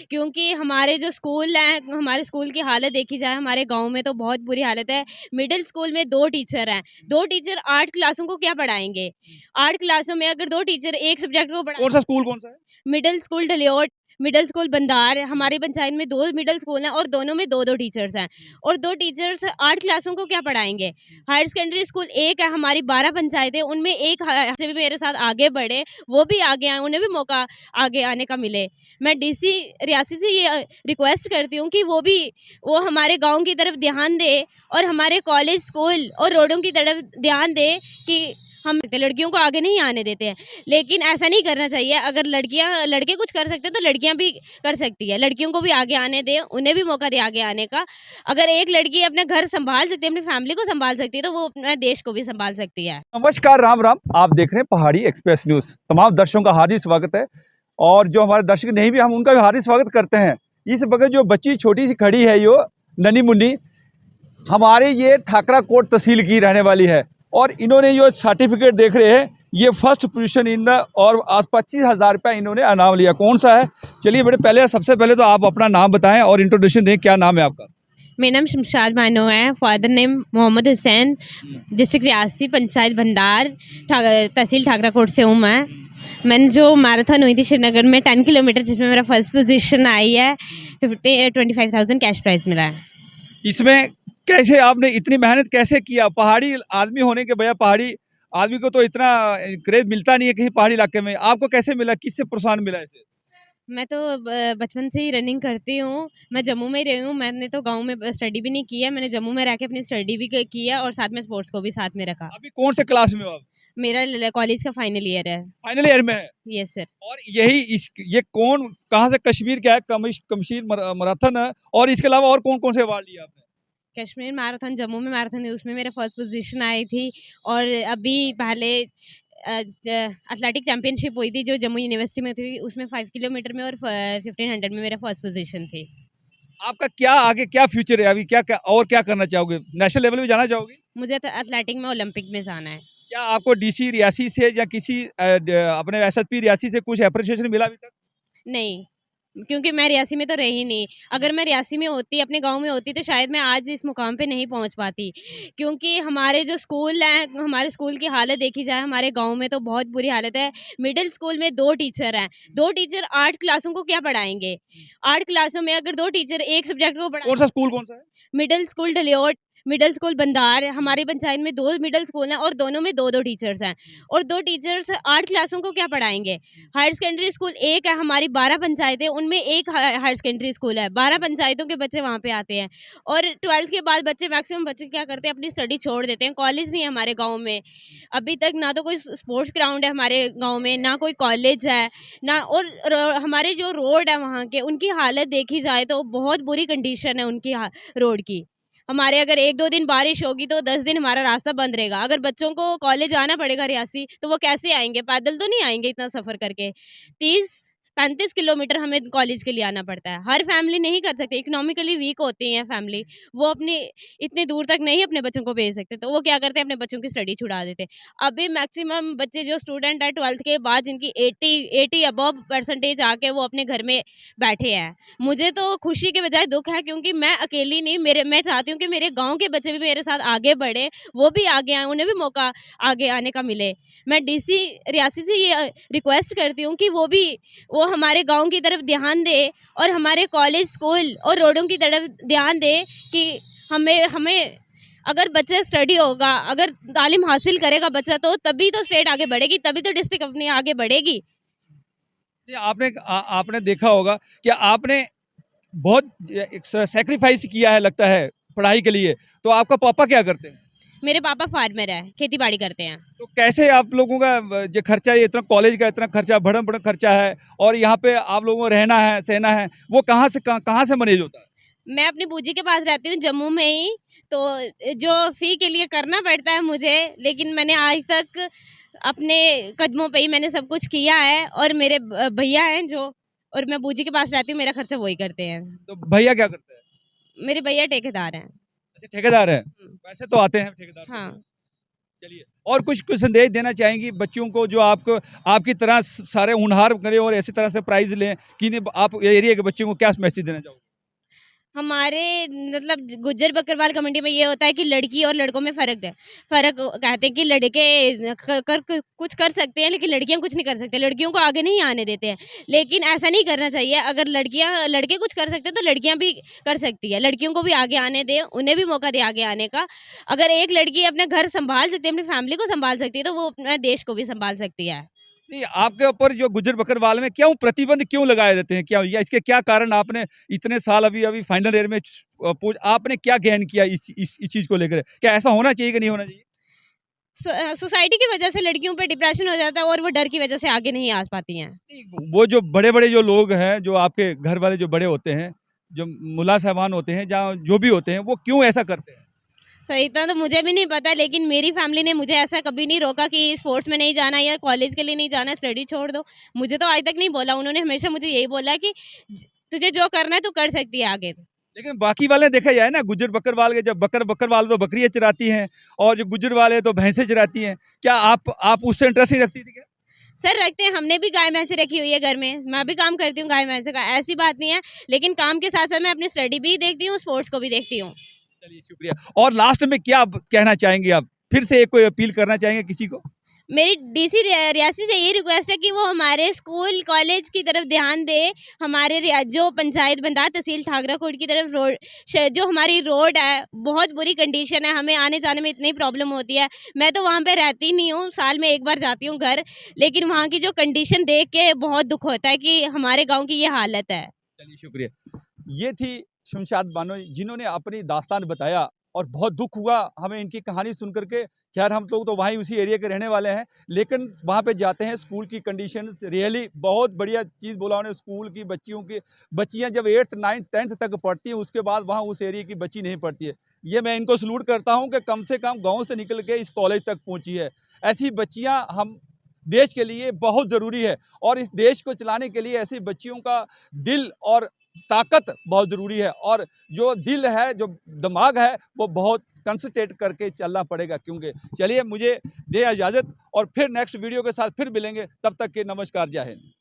क्योंकि हमारे जो स्कूल हैं, हमारे स्कूल की हालत देखी जाए, हमारे गांव में तो बहुत बुरी हालत है। मिडिल स्कूल में 2 टीचर हैं, 2 टीचर 8 क्लासों को क्या पढ़ाएंगे? 8 क्लासों में अगर 2 टीचर एक सब्जेक्ट को कौन सा स्कूल कौन सा है? मिडिल स्कूल ढलियोट, मिडिल स्कूल बंदार, हमारी पंचायत में 2 मिडिल स्कूल हैं और दोनों में 2-2 टीचर्स हैं और 2 टीचर्स 8 क्लासों को क्या पढ़ाएंगे? हायर सेकेंडरी स्कूल एक है, हमारी 12 पंचायतें, उनमें एक से भी मेरे साथ आगे बढ़े, वो भी आगे आए, उन्हें भी मौका आगे आने का मिले। मैं डीसी रियासी से ये रिक्वेस्ट करती हूँ कि वो हमारे गाँव की तरफ ध्यान दे और हमारे कॉलेज, स्कूल और रोडों की तरफ ध्यान दे कि हम लड़कियों को आगे नहीं आने देते हैं, लेकिन ऐसा नहीं करना चाहिए। अगर लड़के कुछ कर सकते हैं तो लड़कियां भी कर सकती है। लड़कियों को भी आगे आने दें, उन्हें भी मौका दे आगे आने का। अगर एक लड़की अपने घर संभाल सकती है, अपनी फैमिली को संभाल सकती है, तो वो अपने देश को भी संभाल सकती है। नमस्कार, राम राम। आप देख रहे हैं पहाड़ी एक्सप्रेस न्यूज। तमाम दर्शकों का हार्दिक स्वागत है और जो हमारे दर्शक नहीं भी, हम उनका भी हार्दिक स्वागत करते हैं। इस वक्त जो बच्ची छोटी सी खड़ी है, यो नन्ही मुन्नी, हमारे ये ठाकरा कोट तहसील की रहने वाली है और इन्होंने जो सर्टिफिकेट देख रहे हैं, ये फर्स्ट पोजीशन इन द और आज 25,000 रुपया इन्होंने इनाम लिया। कौन सा है? चलिए बड़े सबसे पहले तो आप अपना नाम बताएं और इंट्रोडक्शन दें। क्या नाम है आपका? मेरा नाम शमशाद बानो है, father name Mohammad Hussain, district Reasi, panchayat Bhandar, तहसील ठाकरा कोट से हूँ मैं। मैंने जो मैराथन हुई थी श्रीनगर में 10 किलोमीटर, जिसमें मेरा फर्स्ट पोजीशन आई है, 25,000 कैश प्राइज मिला है। इसमें कैसे आपने इतनी मेहनत कैसे किया? पहाड़ी आदमी होने के बजाय, पहाड़ी आदमी को तो इतना क्रेज मिलता नहीं है कहीं पहाड़ी इलाके में, आपको कैसे मिला? किससे प्रोत्साहन मिला इसे? मैं तो बचपन से ही रनिंग करती हूँ। मैं जम्मू में ही रही हूँ, मैंने तो गांव में स्टडी भी नहीं की है। मैंने जम्मू में रह के अपनी स्टडी भी की है और साथ में स्पोर्ट्स को भी साथ में रखा। अभी कौन से क्लास में हो आप? मेरा कॉलेज का फाइनल ईयर है। फाइनल ईयर में है? Yes sir. और ये कौन, कहाँ से? कश्मीर क्या है? कश्मीर मैराथन है। और इसके अलावा और कौन कौन से अवार्ड लिए आपने? कश्मीर मैराथन, जम्मू में मैराथन है, उसमें मेरे फर्स्ट पोजीशन आई थी। और अभी पहले एथलेटिक चैंपियनशिप हुई थी जो जम्मू यूनिवर्सिटी में थी, उसमें 5 किलोमीटर में और 1500 में मेरा फर्स्ट पोजीशन थी। आपका क्या आगे क्या फ्यूचर है? अभी क्या करना चाहोगे? नेशनल लेवल में जाना चाहोगे? मुझे तो एथलेटिक में, ओलंपिक में जाना है। क्या आपको डीसी रियासी से या किसी अपने एसएसपी रियासी से कुछ अप्रिशिएशन मिला अभी तक? नहीं, क्योंकि मैं रियासी में तो रही नहीं। अगर मैं रियासी में होती, अपने गांव में होती, तो शायद मैं आज इस मुकाम पे नहीं पहुंच पाती। क्योंकि हमारे जो स्कूल हैं, हमारे स्कूल की हालत देखी जाए, हमारे गांव में तो बहुत बुरी हालत है। मिडिल स्कूल में 2 टीचर हैं, 2 टीचर 8 क्लासों को क्या पढ़ाएंगे? 8 क्लासों में अगर 2 टीचर एक सब्जेक्ट को कौन सा स्कूल कौन सा है? मिडिल स्कूल ढलियोट, मिडिल स्कूल बंदार, हमारी पंचायत में 2 मिडिल स्कूल हैं और दोनों में 2-2 टीचर्स हैं और 2 टीचर्स 8 क्लासों को क्या पढ़ाएंगे? हायर सेकेंडरी स्कूल एक है, हमारी 12 पंचायतें, उनमें एक हायर सेकेंडरी स्कूल है। 12 पंचायतों के बच्चे वहाँ पे आते हैं और 12th के बाद मैक्सिमम बच्चे क्या करते हैं, अपनी स्टडी छोड़ देते हैं। कॉलेज नहीं है हमारे गाँव में अभी तक, ना तो कोई स्पोर्ट्स ग्राउंड है हमारे गाँव में, ना कोई कॉलेज है, ना और हमारे जो रोड है वहाँ के, उनकी हालत देखी जाए तो बहुत बुरी कंडीशन है उनकी रोड की। हमारे अगर 1-2 दिन बारिश होगी तो 10 दिन हमारा रास्ता बंद रहेगा। अगर बच्चों को कॉलेज आना पड़ेगा रियासी, तो वो कैसे आएंगे? पैदल तो नहीं आएंगे इतना सफ़र करके। 30-35 किलोमीटर हमें कॉलेज के लिए आना पड़ता है। हर फैमिली नहीं कर सकती, इकोनॉमिकली वीक होती हैं फैमिली, वो अपने इतने दूर तक नहीं अपने बच्चों को भेज सकते, तो वो क्या करते हैं, अपने बच्चों की स्टडी छुड़ा देते हैं। अभी मैक्सिमम बच्चे जो स्टूडेंट है 12th के बाद, जिनकी 80 अबव परसेंटेज आके वो अपने घर में बैठे हैं। मुझे तो खुशी के बजाय दुख है, क्योंकि मैं अकेली नहीं, मैं चाहती हूँ कि मेरे गाँव के बच्चे भी मेरे साथ आगे बढ़ें, वो भी आगे आएँ, उन्हें भी मौका आगे आने का मिले। मैं डीसी रियासी से ये रिक्वेस्ट करती हूँ कि वो हमारे गाँव की तरफ ध्यान दे और हमारे कॉलेज, स्कूल और रोडों की तरफ ध्यान दे कि हमें अगर बच्चा स्टडी होगा, अगर तालीम हासिल करेगा बच्चा, तो तभी तो स्टेट आगे बढ़ेगी, तभी तो डिस्ट्रिक्ट अपनी आगे बढ़ेगी। आपने देखा होगा कि आपने बहुत सेक्रीफाइस किया है लगता है पढ़ाई के लिए। तो आपका पापा क्या करते हैं? मेरे पापा फार्मर है, खेती बाड़ी करते हैं। तो कैसे आप लोगों का जो खर्चा, ये इतना कॉलेज का इतना खर्चा, भड़म भड़म खर्चा है, और यहाँ पे आप लोगों को रहना है, सहना है, वो कहाँ से मैनेज होता है? मैं अपनी बूजी के पास रहती हूँ जम्मू में ही, तो जो फ़ी के लिए करना पड़ता है मुझे, लेकिन मैंने आज तक अपने कदमों पे ही मैंने सब कुछ किया है। और मेरे भैया हैं जो, और मैं बूजी के पास रहती हूँ, मेरा खर्चा वही करते हैं। तो भैया क्या करते हैं? मेरे भैया ठेकेदार हैं। अच्छा, ठेकेदार है। पैसे तो आते हैं ठेकेदार से। हाँ। चलिए, और कुछ कुछ संदेश देना चाहेंगी बच्चों को जो आपको आपकी तरह सारे होनहार करें और इसी तरह से प्राइज लें, कि आप एरिया के बच्चों को क्या मैसेज देना चाहोगे? हमारे मतलब गुज्जर बकरवाल कम्युनिटी में ये होता है कि लड़की और लड़कों में फ़र्क है। फ़र्क कहते हैं कि लड़के कुछ कर सकते हैं, लेकिन लड़कियाँ कुछ नहीं कर सकते। लड़कियों को आगे नहीं आने देते हैं। लेकिन ऐसा नहीं करना चाहिए। अगर लड़के कुछ कर सकते हैं, तो लड़कियाँ भी कर सकती है। लड़कियों को भी आगे आने दें, उन्हें भी मौका दें आगे आने का। अगर एक लड़की अपने घर सँभाल सकती है, अपनी फैमिली को सँभाल सकती है, तो वो अपने देश को भी सँभाल सकती है। नहीं, आपके ऊपर जो गुज्जर बकरवाल में क्यों प्रतिबंध क्यों लगाए देते हैं? क्या या इसके क्या कारण, आपने इतने साल अभी अभी फाइनल ईयर में आपने क्या गेन किया इस चीज़ को लेकर? क्या ऐसा होना चाहिए कि नहीं होना चाहिए? सोसाइटी की वजह से लड़कियों पे डिप्रेशन हो जाता है और वो डर की वजह से आगे नहीं आ पाती हैं। नहीं, वो जो बड़े-बड़े जो लोग हैं, जो आपके घर वाले जो बड़े होते हैं, जो मुल्ला साहबान होते हैं, जहाँ जो भी होते हैं, वो क्यों ऐसा करते हैं? सही इतना तो मुझे भी नहीं पता, लेकिन मेरी फैमिली ने मुझे ऐसा कभी नहीं रोका कि स्पोर्ट्स में नहीं जाना या कॉलेज के लिए नहीं जाना, स्टडी छोड़ दो। मुझे तो आज तक नहीं बोला। उन्होंने हमेशा मुझे यही बोला कि तुझे जो करना है तू कर सकती है आगे। लेकिन बाकी वाले देखा जाए ना, गुज्जर बकरवाल के, जब बकरवाल तो बकरियाँ चराती हैं और जो गुज्जर वाले तो भैंसें चराती हैं। क्या आप उससे इंटरेस्ट नहीं रखती थी क्या? सर रखते हैं, हमने भी गाय भैंसे रखी हुई है घर में। मैं भी काम करती हूँ गाय भैंसे का, ऐसी बात नहीं है। लेकिन काम के साथ साथ मैं अपनी स्टडी भी देखती हूँ, स्पोर्ट्स को भी देखती हूँ। चलिए, शुक्रिया। और लास्ट में क्या कहना चाहेंगे आप? फिर से एक कोई अपील करना चाहेंगे किसी को? मेरी डीसी रियासी से ये रिक्वेस्ट है कि वो हमारे स्कूल कॉलेज की तरफ ध्यान दे। हमारे जो पंचायत बंदार तहसील ठाकराकोट की तरफ जो हमारी रोड है, बहुत बुरी कंडीशन है। हमें आने जाने में इतनी प्रॉब्लम होती है। मैं तो वहाँ पे रहती नहीं हूँ, साल में एक बार जाती हूँ घर, लेकिन वहाँ की जो कंडीशन देख के बहुत दुख होता है कि हमारे गाँव की ये हालत है। चलिए, शुक्रिया। ये थी शमशाद बानो, जिन्होंने अपनी दास्तान बताया और बहुत दुख हुआ हमें इनकी कहानी सुन करके। खैर, हम लोग तो वहीं उसी एरिया के रहने वाले हैं, लेकिन वहाँ पे जाते हैं, स्कूल की कंडीशन रियली बहुत बढ़िया चीज़ बोला उन्होंने। स्कूल की बच्चियाँ जब 8th 9th 10th तक पढ़ती हैं, उसके बाद वहाँ उस एरिया की बच्ची नहीं पढ़ती है। ये मैं इनको सलूट करता हूँ कि कम से कम गाँव से निकल के इस कॉलेज तक पहुँची है। ऐसी बच्चियाँ हम देश के लिए बहुत ज़रूरी है, और इस देश को चलाने के लिए ऐसी बच्चियों का दिल और ताकत बहुत ज़रूरी है। और जो दिल है, जो दिमाग है, वो बहुत कंसंट्रेट करके चलना पड़ेगा। क्योंकि चलिए, मुझे दे इजाज़त, और फिर नेक्स्ट वीडियो के साथ फिर मिलेंगे। तब तक के नमस्कार, जय हिंद।